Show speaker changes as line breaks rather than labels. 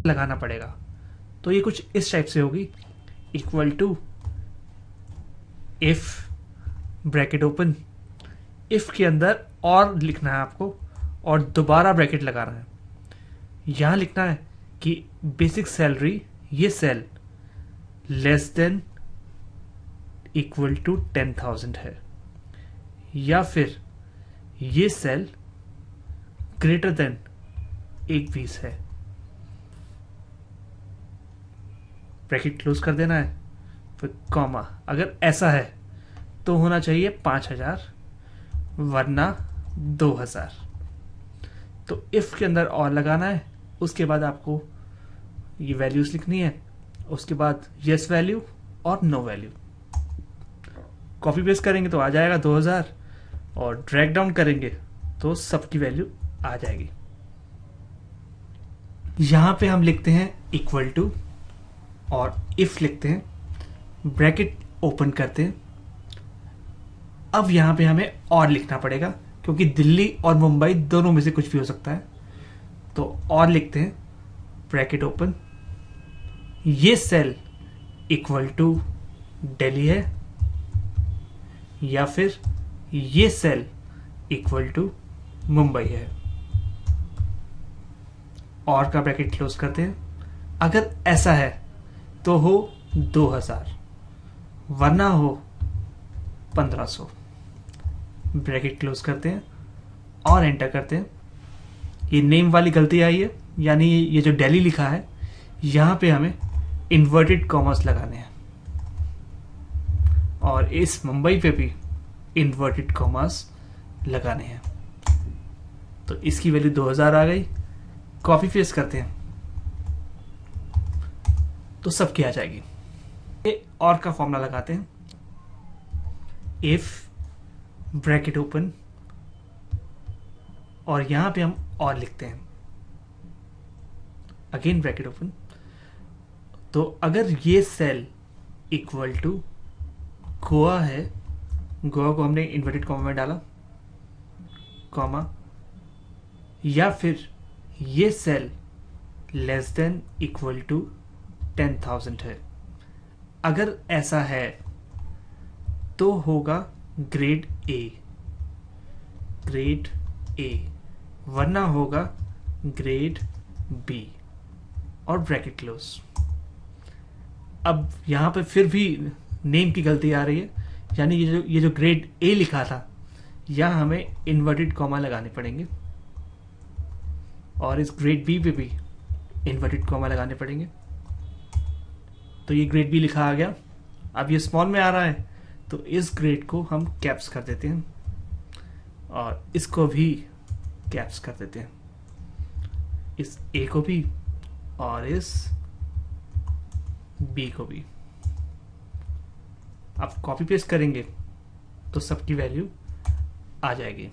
लगाना पड़ेगा। तो ये कुछ इस टाइप से होगी, equal to if, bracket open, if के अंदर और लिखना है आपको और दोबारा ब्रैकेट लगाना है। यहां लिखना है कि बेसिक सैलरी, ये cell less than equal to 10,000 है, या फिर ये सेल ग्रेटर देन 120 है। ब्रैकेट क्लोज कर देना है, फिर कॉमा। अगर ऐसा है तो होना चाहिए 5,000 वरना 2,000। तो इफ के अंदर और लगाना है, उसके बाद आपको ये वैल्यूज लिखनी है, उसके बाद यस वैल्यू और नो वैल्यू। कॉपी पेस्ट करेंगे तो आ जाएगा 2,000 और ड्रैग डाउन करेंगे तो सबकी वैल्यू आ जाएगी। यहां पे हम लिखते हैं इक्वल टू और इफ लिखते हैं, ब्रैकेट ओपन करते हैं। अब यहां पे हमें और लिखना पड़ेगा क्योंकि दिल्ली और मुंबई दोनों में से कुछ भी हो सकता है। तो और लिखते हैं, ब्रैकेट ओपन, ये सेल इक्वल टू दिल्ली है, या फिर ये सेल इक्वल टू मुंबई है। और का ब्रैकेट क्लोज करते हैं। अगर ऐसा है तो हो 2,000 वरना हो 1,500। ब्रैकेट क्लोज करते हैं और एंटर करते हैं। ये नेम वाली गलती आई है, यानी ये जो दिल्ली लिखा है यहां पे हमें इन्वर्टेड कॉमर्स लगाने हैं और इस मुंबई पे भी इन्वर्टेड कॉमर्स लगाने हैं। तो इसकी वैल्यू 2,000 आ गई। कॉपी पेस्ट करते हैं तो सबकी आ जाएगी। ये और का फॉर्मूला लगाते हैं, इफ, ब्रैकेट ओपन, और यहां पे हम और लिखते हैं, अगेन ब्रैकेट ओपन। तो अगर ये सेल इक्वल टू गोवा है, गोवा को हमने इन्वर्टेड कॉमा में डाला, कॉमा, या फिर ये cell less than equal to 10,000 है। अगर ऐसा है तो होगा ग्रेड ए, ग्रेड ए, वरना होगा ग्रेड बी और ब्रैकेट क्लोज। अब यहां पे फिर भी नेम की गलती आ रही है, यानी ये जो ग्रेड ए लिखा था यहां हमें इन्वर्टेड कॉमा लगाने पड़ेंगे और इस ग्रेड बी पे भी इन्वर्टेड कॉमा लगाने पड़ेंगे। तो ये ग्रेड बी लिखा आ गया। अब ये स्मॉल में आ रहा है तो इस ग्रेड को हम कैप्स कर देते हैं और इसको भी कैप्स कर देते हैं, इस ए को भी और इस बी को भी। अब कॉपी पेस्ट करेंगे तो सबकी वैल्यू आ जाएगी।